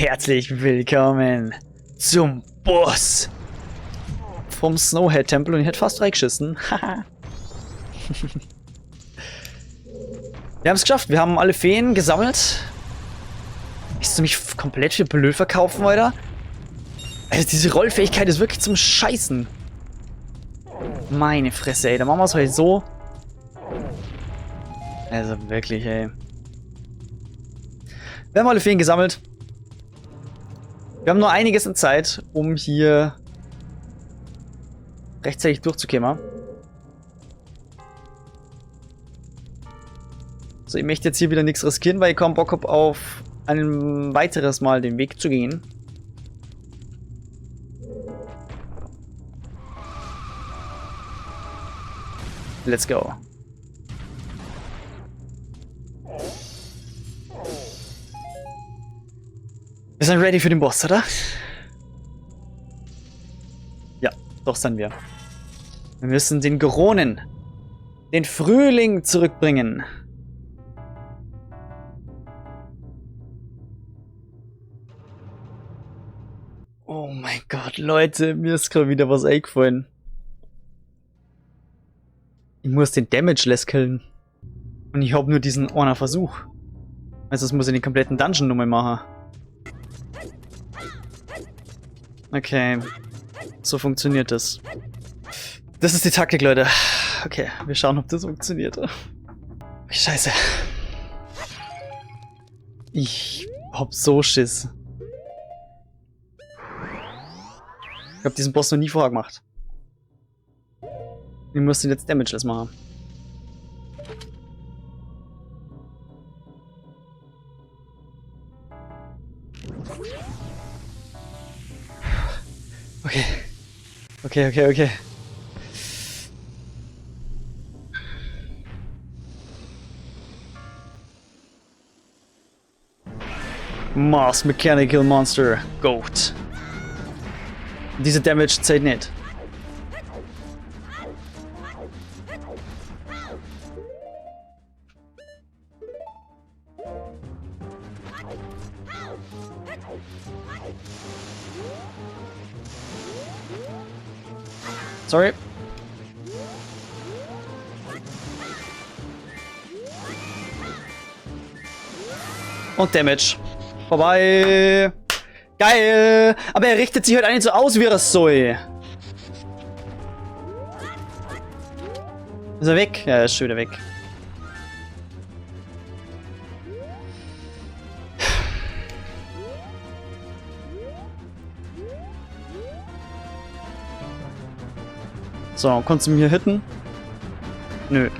Herzlich willkommen zum Boss vom Snowhead Tempel und ich hätte fast reingeschissen. Wir haben es geschafft. Wir haben alle Feen gesammelt. Willst du mich komplett für blöd verkaufen, Alter? Also diese Rollfähigkeit ist wirklich zum Scheißen. Meine Fresse, ey. Dann machen wir es halt so. Also wirklich, ey. Wir haben alle Feen gesammelt. Wir haben nur einiges an Zeit, um hier rechtzeitig durchzukämmen. So, ich möchte jetzt hier wieder nichts riskieren, weil ich kaum Bock habe, auf ein weiteres Mal den Weg zu gehen. Let's go. Wir sind ready für den Boss, oder? Ja, doch sind wir. Wir müssen den Geronen, den Frühling zurückbringen. Oh mein Gott, Leute, mir ist gerade wieder was eingefallen. Ich muss den Damage-Less killen. Und ich habe nur diesen einen Versuch. Also das muss ich den kompletten Dungeon nochmal machen. Okay. So funktioniert das. Das ist die Taktik, Leute. Okay, wir schauen, ob das funktioniert. Scheiße. Ich hab so Schiss. Ich hab diesen Boss noch nie vorher gemacht. Wir müssen jetzt Damageless machen. Okay. Okay. Mars Mechanical Monster Goat. Diese Damage zählt nicht. Sorry. Und Damage. Vorbei. Geil. Aber er richtet sich halt eigentlich so aus, wie er es soll. Ist er weg? Ja, er ist schon wieder weg. So, konntest du mich hier hitten? Nö.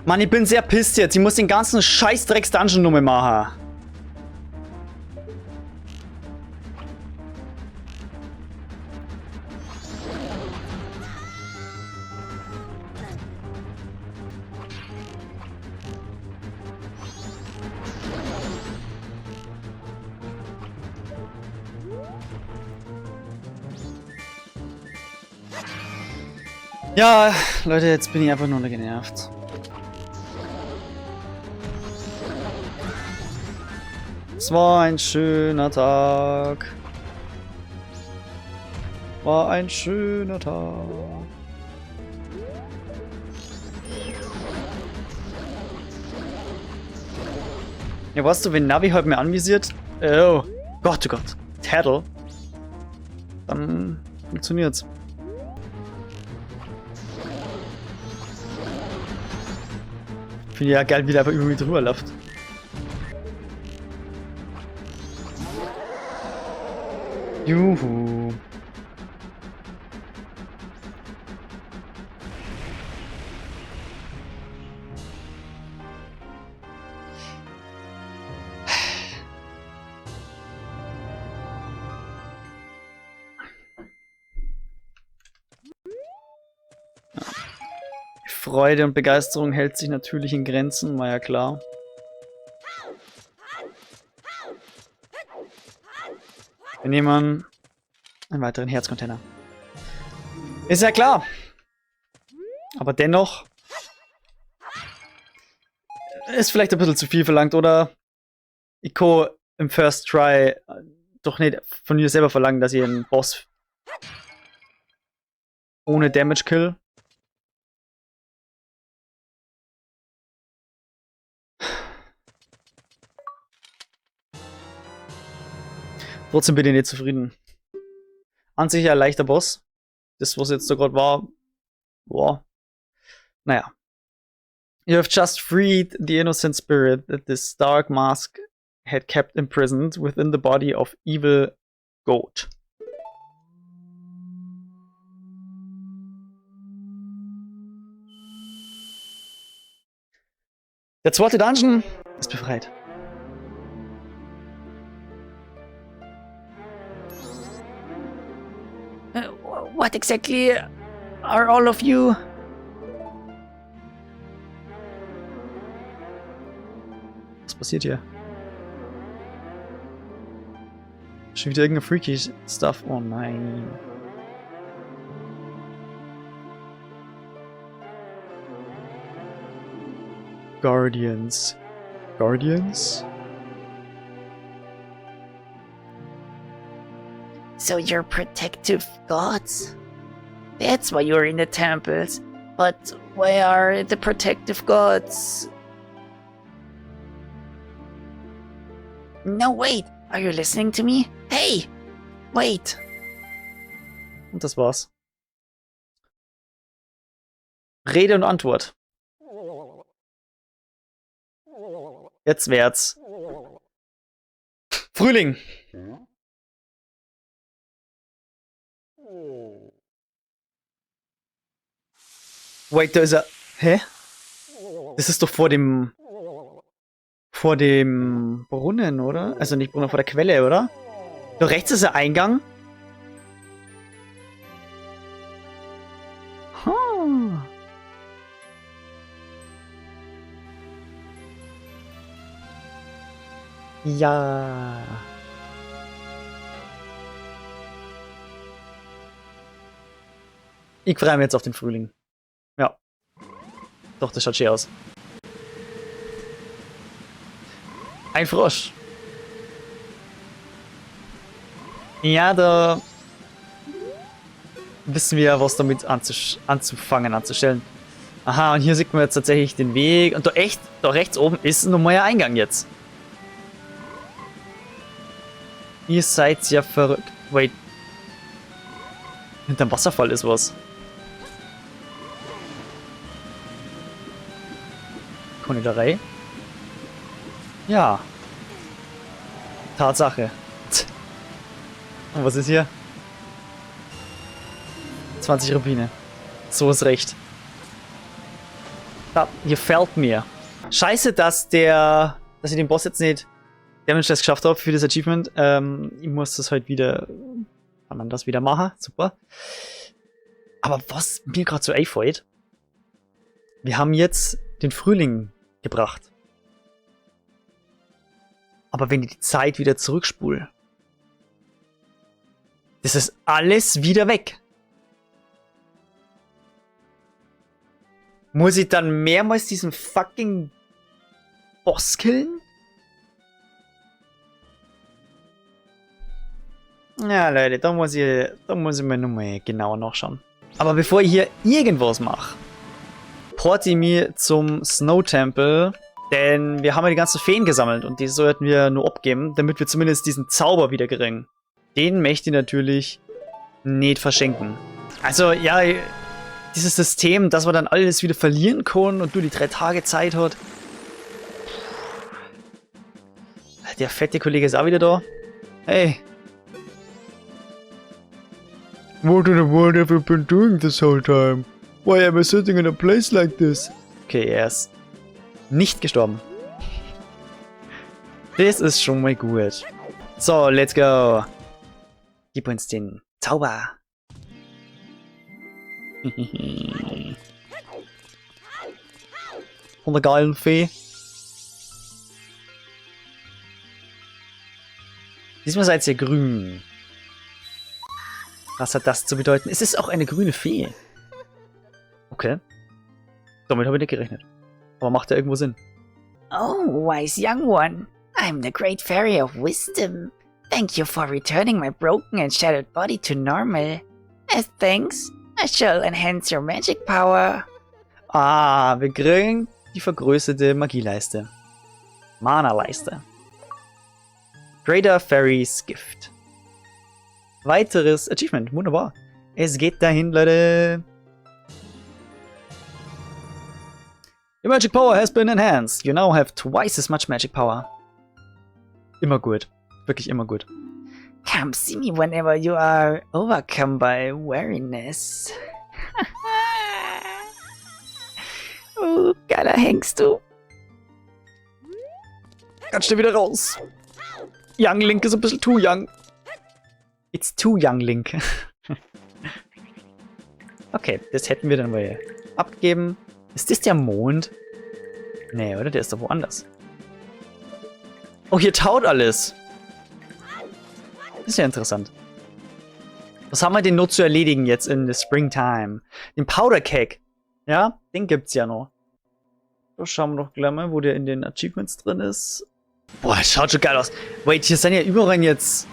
Mann, ich bin sehr pisst jetzt. Ich muss den ganzen Scheiß-Drecks-Dungeon nur mehr machen. Ja, Leute, jetzt bin ich einfach nur genervt. Es war ein schöner Tag. War ein schöner Tag. Ja, weißt du, wenn Navi halt mir anvisiert, oh Gott, Tattle, dann funktioniert's. Finde ja geil, wie der einfach über mich drüber läuft. Juhu. Freude und Begeisterung hält sich natürlich in Grenzen, war ja klar. Wir nehmen Einen weiteren Herzcontainer. Ist ja klar. Aber dennoch ist vielleicht ein bisschen zu viel verlangt, oder? Ich kann im First Try doch nicht von mir selber verlangen, dass ich einen Boss ohne Damage kill. Trotzdem bin ich nicht zufrieden. An sich ein leichter Boss. Das, was jetzt da gerade war, boah. Naja. You have just freed the innocent spirit that this dark mask had kept imprisoned within the body of evil goat. Der zweite Dungeon ist befreit. What exactly are all of you? Was passiert hier? Schon wieder irgendein freaky Stuff. Oh nein. Guardians. Guardians? So you're protective gods? That's why you're in the temples. But why are the protective gods? No, wait. Are you listening to me? Hey! Wait. Und das war's. Rede und Antwort. Jetzt wär's. Frühling. Wait, da ist er. Hä? Das ist doch vor dem Brunnen, oder? Also nicht Brunnen, vor der Quelle, oder? Da rechts ist der Eingang. Huh. Ja. Ich freue mich jetzt auf den Frühling. Ja. Doch, das schaut schön aus. Ein Frosch. Ja, da wissen wir ja, was damit anzustellen. Aha, und hier sieht man jetzt tatsächlich den Weg. Und da rechts oben ist ein neuer Eingang jetzt. Ihr seid ja verrückt. Wait. Hinterm Wasserfall ist was. Konditorei? Ja. Tatsache. Und was ist hier? 20 Rubine. So ist recht. Da gefällt mir. Scheiße, dass ich den Boss jetzt nicht Damage geschafft habe für das Achievement. Ich muss das heute wieder. Kann man das wieder machen? Super. Aber was mir gerade so einfällt, wir haben jetzt den Frühling gebracht. Aber wenn ich die Zeit wieder zurückspule, das ist alles wieder weg. Muss ich dann mehrmals diesen fucking Boss killen? Ja, Leute, da muss ich mir nochmal genauer nachschauen. Aber bevor ich hier irgendwas mache, porte ich mich zum Snow Temple, denn wir haben ja die ganzen Feen gesammelt und die sollten wir nur abgeben, damit wir zumindest diesen Zauber wieder kriegen. Den möchte ich natürlich nicht verschenken. Also, ja, dieses System, dass man dann alles wieder verlieren kann und du die 3 Tage Zeit hat. Der fette Kollege ist auch wieder da. Hey. What have you been doing this whole time? Why am I sitting in a place like this? Okay, er ist nicht gestorben. Das ist schon mal gut. So, let's go. Gib uns den Zauber. Von der geilen Fee. Diesmal seid ihr grün. Was hat das zu bedeuten? Es ist auch eine grüne Fee. Okay. Damit habe ich nicht gerechnet. Aber macht ja irgendwo Sinn. Oh, wise young one. I'm the great fairy of wisdom. Thank you for returning my broken and shattered body to normal. As thanks, I shall enhance your magic power. Ah, wir kriegen die vergrößerte Magieleiste. Mana-Leiste. Greater Fairy's Gift. Weiteres Achievement. Wunderbar. Es geht dahin, Leute. Your magic power has been enhanced. You now have twice as much magic power. Immer gut. Wirklich immer gut. Come see me whenever you are overcome by weariness. Oh, geiler hängst du. Ganz schnell wieder raus. Young Link ist ein bisschen too young. It's too young, Link. Okay, das hätten wir dann mal abgegeben. Ist das der Mond? Nee, oder? Der ist doch woanders. Oh, hier taut alles. Das ist ja interessant. Was haben wir denn nur zu erledigen jetzt in the Springtime? Den Powder Cake. Ja, den gibt's ja noch. So, schauen wir doch gleich mal, wo der in den Achievements drin ist. Boah, das schaut schon geil aus. Wait, hier sind ja überall jetzt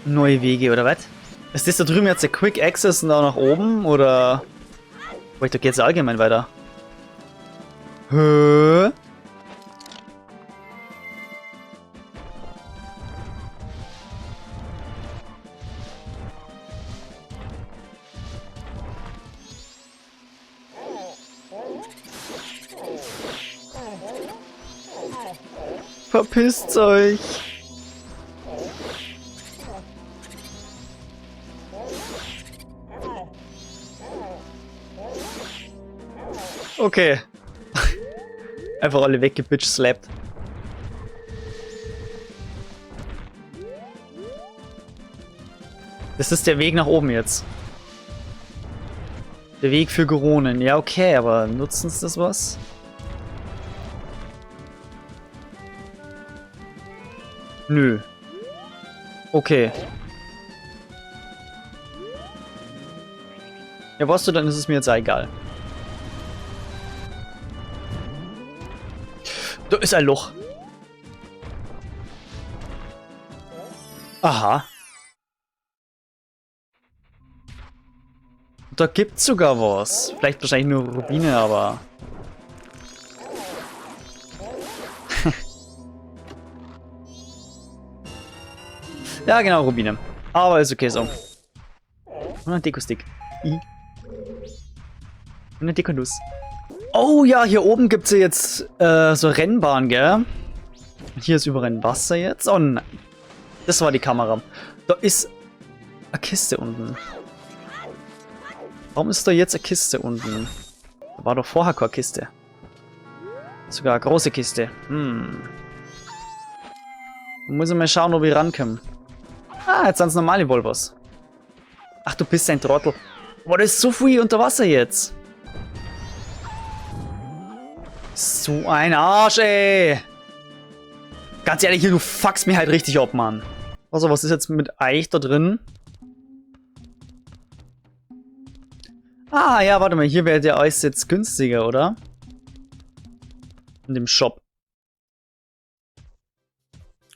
neue Wege, oder was? Ist das da drüben jetzt der Quick Access da nach oben, oder? Wait, da geht's allgemein weiter. Hä? Verpisst euch! Okay. Einfach alle weggebitch-slappt. Das ist der Weg nach oben jetzt. Der Weg für Goronen. Ja, okay, aber nutzen sie das was? Nö. Okay. Ja, weißt du, dann ist es mir jetzt egal. Da ist ein Loch. Aha. Da gibt's sogar was. Vielleicht wahrscheinlich nur Rubine, aber... Ja, genau, Rubine. Aber ist okay so. Und ein Deko-Stick. Und eine Deko-Nuss. Oh ja, hier oben gibt es ja jetzt so Rennbahn, gell? Hier ist überall Wasser jetzt. Oh nein. Das war die Kamera. Da ist eine Kiste unten. Warum ist da jetzt eine Kiste unten? Da war doch vorher keine Kiste. Sogar eine große Kiste. Muss ich mal schauen, ob ich rankomme. Ah, jetzt sind es normale Volvos. Ach, du bist ein Trottel. Boah, das ist so viel unter Wasser jetzt. So ein Arsch, ey. Ganz ehrlich, du fuckst mir halt richtig ab, Mann. Also, was ist jetzt mit Eich da drin? Ah, ja, warte mal. Hier wäre der Eis jetzt günstiger, oder? In dem Shop.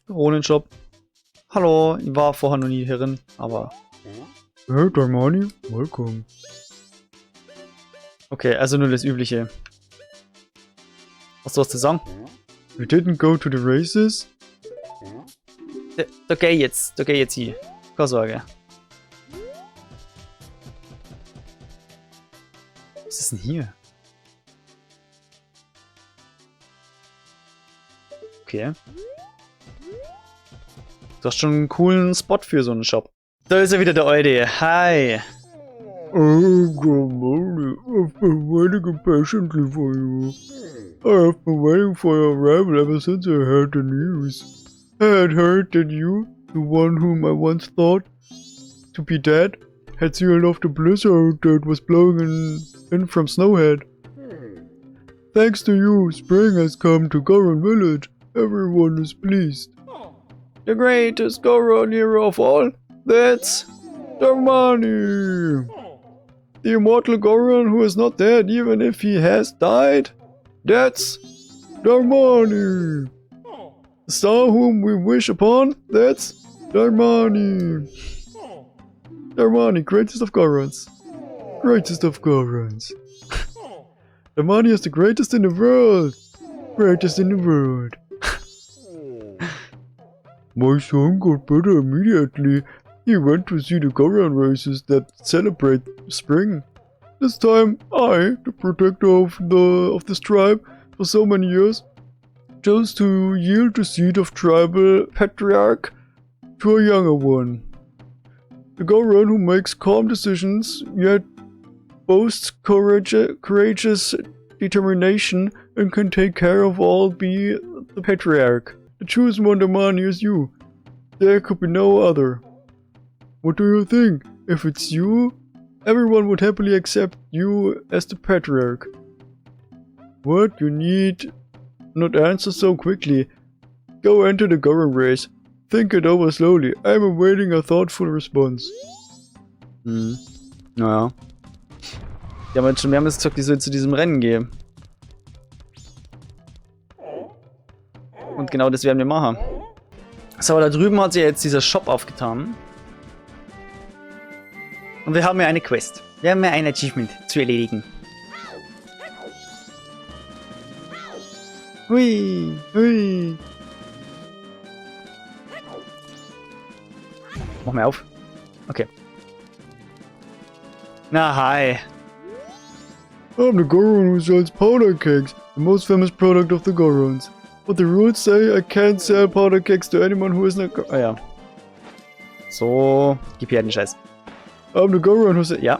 Kronenshop. Hallo, ich war vorher noch nie hierin, aber... Hey, Darmani, welcome. Okay, also nur das Übliche. Was hast du zu sagen? We didn't go to the races? Da geh jetzt hier. Keine Sorge. Was ist denn hier? Okay. Du hast schon einen coolen Spot für so einen Shop. Da ist ja wieder der Eude. Hi. Oh, good morning. I've been waiting patiently for you. I have been waiting for your arrival ever since I heard the news. I had heard that you, the one whom I once thought to be dead, had sealed off the blizzard that was blowing in from Snowhead. Thanks to you, spring has come to Goron Village. Everyone is pleased. The greatest Goron hero of all? That's Darmani! The immortal Goron who is not dead even if he has died? That's Darmani! The star whom we wish upon? That's Darmani! Darmani, greatest of Gorons. Greatest of Gorons. Darmani is the greatest in the world. Greatest in the world. My son got better immediately. He went to see the Goron races that celebrate spring. This time, I, the protector of this tribe for so many years, chose to yield the seat of tribal patriarch to a younger one. The Goron who makes calm decisions, yet boasts courageous determination and can take care of all, be the patriarch. The chosen one, Darmani, is you. There could be no other. What do you think? If it's you, everyone would happily accept you as the patriarch. What? You need not answer so quickly. Go enter the Goron race. Think it over slowly. I'm awaiting a thoughtful response. Naja. Die haben jetzt schon mehrmals gesagt, die soll zu diesem Rennen gehen. Und genau das werden wir machen. So, da drüben hat sich jetzt dieser Shop aufgetan. Und wir haben ja eine Quest. Wir haben ja ein Achievement zu erledigen. Hui, hui. Mach mal auf. Okay. Na, hi. I'm the Goron who sells powder kegs, the most famous product of the Gorons. But the rules say I can't sell powder kegs to anyone who is not Ah ja. So, gib hier den Scheiß. I'm the Goron who says... Ja.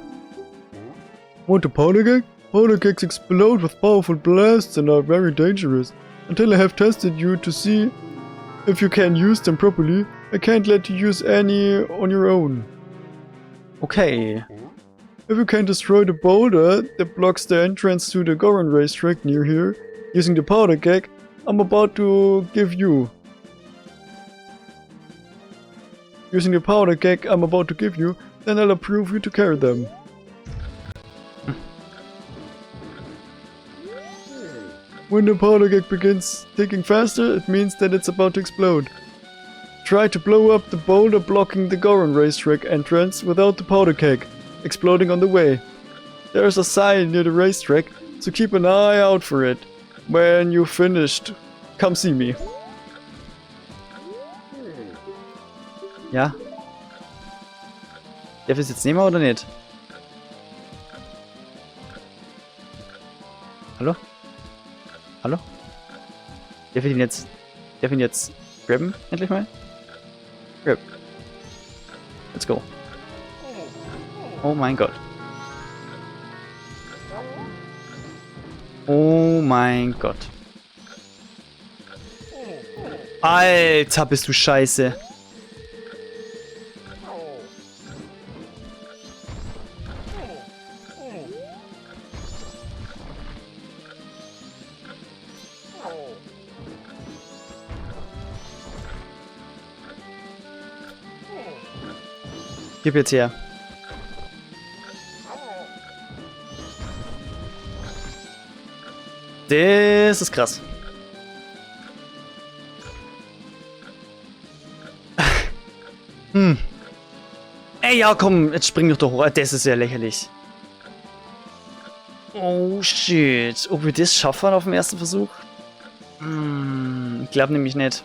Want a powder keg? Powder kegs explode with powerful blasts and are very dangerous. Until I have tested you to see if you can use them properly, I can't let you use any on your own. Okay. If you can destroy the boulder that blocks the entrance to the Goron racetrack near here, using the powder keg I'm about to give you. Using the powder keg I'm about to give you, then I'll approve you to carry them. When the powder keg begins ticking faster, it means that it's about to explode. Try to blow up the boulder blocking the Goron racetrack entrance without the powder keg exploding on the way. There's a sign near the racetrack, so keep an eye out for it. When you're finished, come see me. Ja. Darf ich es jetzt nehmen oder nicht? Hallo? Hallo? Darf ich ihn jetzt... Darf ich ihn jetzt grabben? Endlich mal? Grab. Let's go. Oh mein Gott. Oh mein Gott. Alter, bist du scheiße. Gib jetzt her. Das ist krass. Ey, ja, komm, jetzt spring doch hoch. Das ist ja lächerlich. Oh, shit. Ob wir das schaffen auf dem ersten Versuch? Ich glaube nämlich nicht.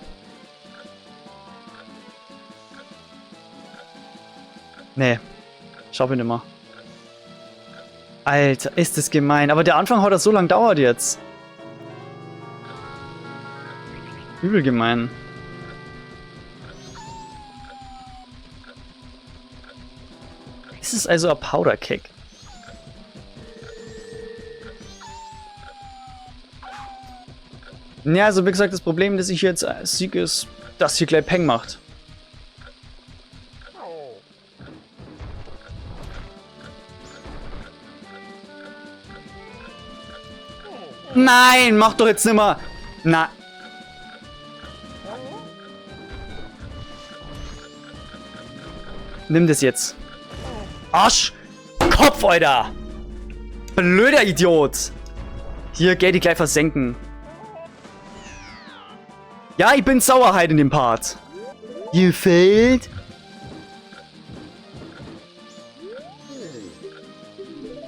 Nee. Schaffe ich nicht mehr. Alter, ist das gemein. Aber der Anfang hat das so lange dauert jetzt. Übel gemein. Ist es also ein Powder Keg? Ja, also wie gesagt, das Problem, das ich jetzt sieg, ist, dass hier gleich Peng macht. Nein, mach doch jetzt nimmer. Na. Nimm das jetzt. Arsch! Kopf, Alter! Blöder Idiot! Hier, geh die gleich versenken. Ja, ich bin Sauerheit in dem Part. You failed?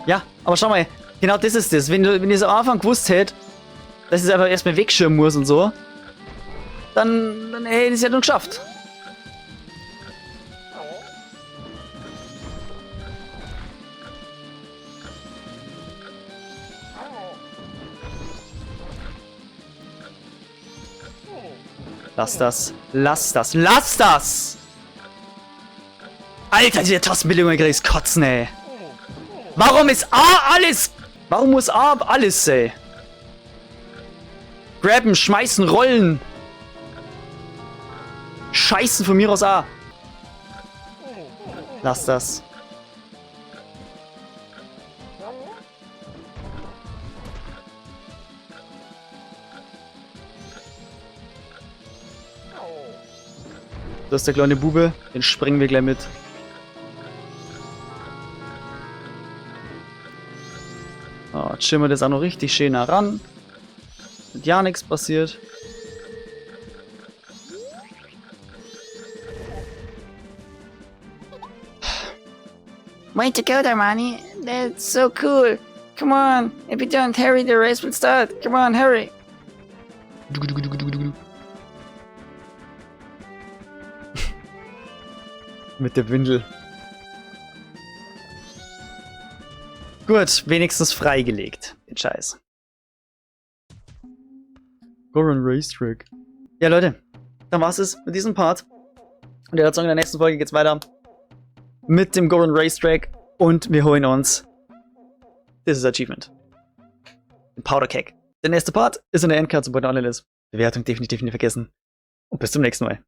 Ja, aber schau mal, genau das ist das. Wenn ihr es am Anfang gewusst hättet, dass ich es einfach erstmal wegschirmen muss und so, dann hätte ich es ja nun geschafft. Lass das. Lass das. Lass das! Alter, diese Tastenbelegung kriegst kotzen, ey. Warum ist A alles? Warum muss A alles, ey? Grabben, schmeißen, rollen. Scheißen von mir aus A. Lass das. Das ist der kleine Bube. Den springen wir gleich mit. Oh, chillen wir das auch noch richtig schön nah ran. Mit ja nichts passiert. Way to go, Darmani. That's so cool. Come on. If you don't hurry, the race will start. Come on, hurry. Mit der Windel. Gut, wenigstens freigelegt. Den Scheiß. Goron Racetrack. Ja, Leute. Dann war's es mit diesem Part. Und in der nächsten Folge geht's weiter mit dem Goron Racetrack. Und wir holen uns dieses Achievement. Den Powder Keg. Der nächste Part ist in der Endcard, sobald alles ist. Bewertung definitiv nicht vergessen. Und bis zum nächsten Mal.